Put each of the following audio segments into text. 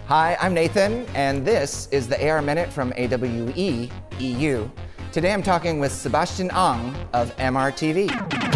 Hi, I'm Nathan, and this is the AR Minute from AWE EU. Today I'm talking with Sebastian Ang of MRTV.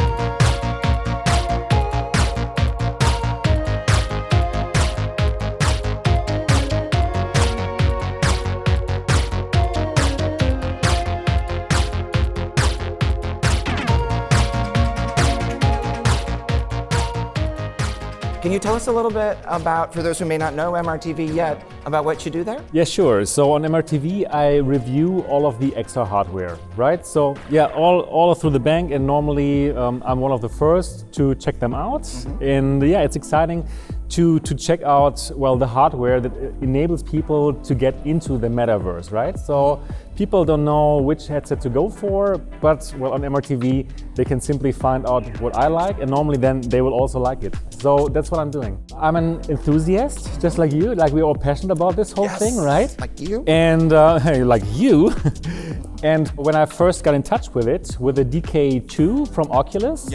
Can you tell us a little bit about, for those who may not know MRTV yet, about what you do there? Yeah, sure. So on MRTV, I review all of the XR hardware, right? So yeah, all through the bank, and normally I'm one of the first to check them out. And yeah, it's exciting to check out, well, the hardware that enables people to get into the metaverse, right? So people don't know which headset to go for, but well, on MRTV, they can simply find out what I like, and normally then they will also like it. So that's what I'm doing. I'm an enthusiast, just like you. Like, we're all passionate about this whole thing, right? Like you. And like you. And when I first got in touch with it, with the DK2 from Oculus,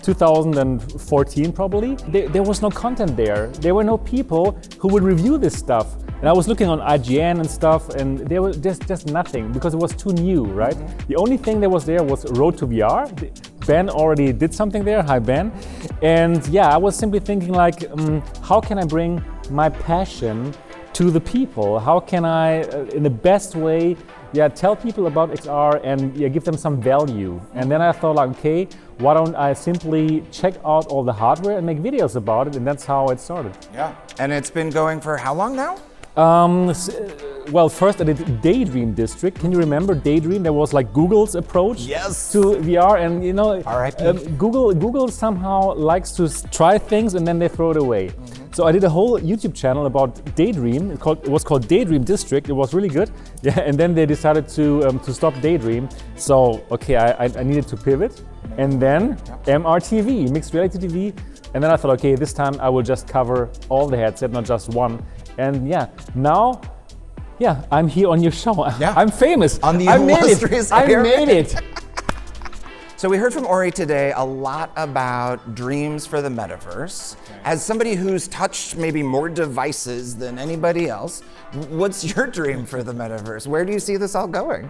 2014 probably, there was no content there. There were no people who would review this stuff. And I was looking on IGN and stuff, and there was just nothing, because it was too new, right? The only thing that was there was Road to VR. Ben already did something there. Hi, Ben. And yeah, I was simply thinking, like, how can I bring my passion to the people? How can I, in the best way, tell people about XR and give them some value? And then I thought, like, okay, why don't I simply check out all the hardware and make videos about it? And that's how it started. Yeah. And it's been going for how long now? Well, first I did Daydream District. Can you remember Daydream? There was like Google's approach to VR, and you know, Google somehow likes to try things and then they throw it away. So I did a whole YouTube channel about Daydream. It was called Daydream District. It was really good. Yeah, and then they decided to stop Daydream. So okay, I needed to pivot, and then MRTV, mixed reality TV. And then I thought, okay, this time I will just cover all the headset, not just one. And now, I'm here on your show. I'm famous. On the I made it. So we heard from Ori today a lot about dreams for the metaverse. As somebody who's touched maybe more devices than anybody else, what's your dream for the metaverse? Where do you see this all going?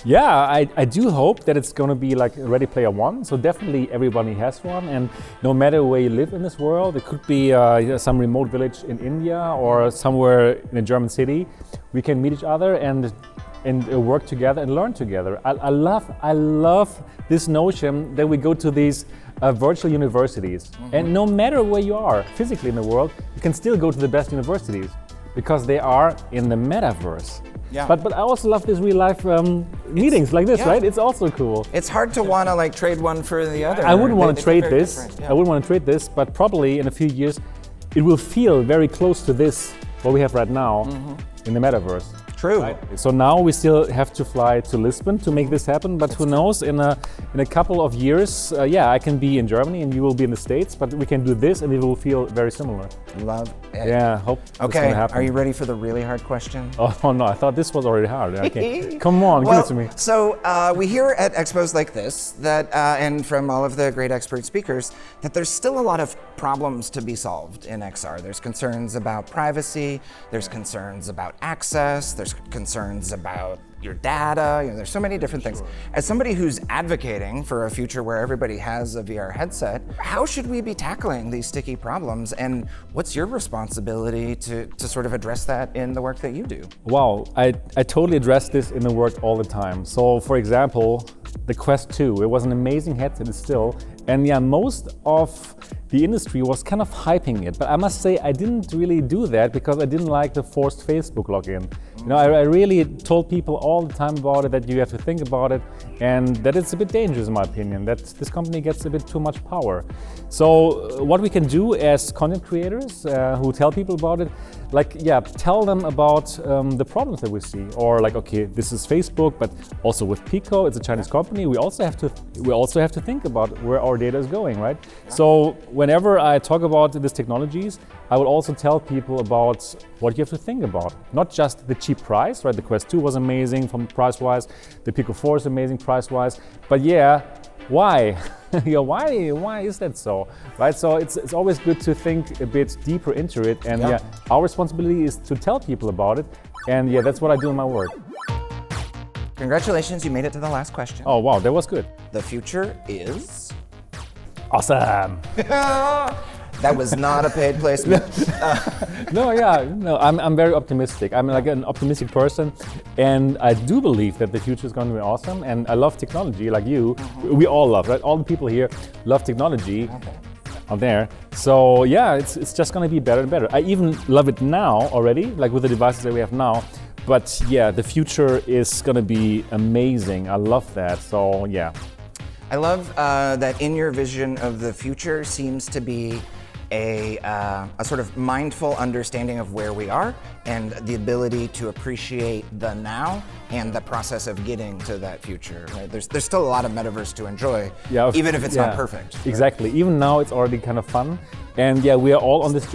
Yeah, I do hope that it's going to be like Ready Player One. So definitely everybody has one, and no matter where you live in this world, it could be some remote village in India or somewhere in a German city, we can meet each other and work together and learn together. I love this notion that we go to these virtual universities, and no matter where you are physically in the world, you can still go to the best universities because they are in the metaverse. Yeah. But I also love these real life meetings like this, right? It's also cool. It's hard to want to like trade one for the other. I wouldn't want to trade this. I wouldn't want to trade this, but probably in a few years, it will feel very close to this, what we have right now in the metaverse. True. Right? So now we still have to fly to Lisbon to make this happen, but who knows, in a couple of years, I can be in Germany and you will be in the States, but we can do this and it will feel very similar. Love it. Yeah, hope it's gonna happen. Are you ready for the really hard question? Oh no, I thought this was already hard. Okay. Come on, give it to me. So we hear at expos like this that, and from all of the great expert speakers, that there's still a lot of problems to be solved in XR. There's concerns about privacy, there's concerns about access, there's concerns about your data, there's so many different things. As somebody who's advocating for a future where everybody has a VR headset, how should we be tackling these sticky problems, and what's your responsibility to sort of address that in the work that you do? Wow, I totally address this in the work all the time. So for example, the Quest 2, it was an amazing headset, it's still, and most of the industry was kind of hyping it, but I must say I didn't really do that because I didn't like the forced Facebook login. I really told people all the time about it, that you have to think about it, and that it's a bit dangerous in my opinion, that this company gets a bit too much power. So what we can do as content creators who tell people about it, tell them about the problems that we see, or like, okay, this is Facebook, but also with Pico, it's a Chinese company. We also have to think about where our data is going, right? So whenever I talk about these technologies, I will also tell people about what you have to think about. Not just the cheap price, right? The Quest 2 was amazing from price-wise, the Pico 4 is amazing price-wise, but Why? Why is that so? Right? So it's always good to think a bit deeper into it, and our responsibility is to tell people about it, and that's what I do in my work. Congratulations, you made it to the last question. Oh wow, that was good. The future is? Awesome. That was not a paid placement. No, I'm very optimistic. I'm like an optimistic person, and I do believe that the future is going to be awesome. And I love technology, like you. We all love, right? All the people here love technology out there. So it's just going to be better and better. I even love it now already, like with the devices that we have now. But the future is going to be amazing. I love that. So I love that in your vision of the future seems to be a sort of mindful understanding of where we are and the ability to appreciate the now and the process of getting to that future. Right? There's still a lot of metaverse to enjoy, even if it's not perfect. Right? Exactly. Even now, it's already kind of fun, and we are all on this.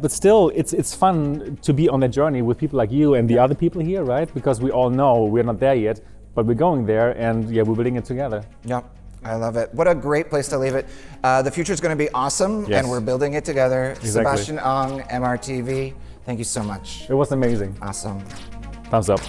But still, it's fun to be on that journey with people like you and the other people here, right? Because we all know we're not there yet, but we're going there, and we're building it together. Yep. I love it. What a great place to leave it. The future is going to be awesome, and we're building it together. Exactly. Sebastian Ang, MRTV, thank you so much. It was amazing. Awesome. Thumbs up.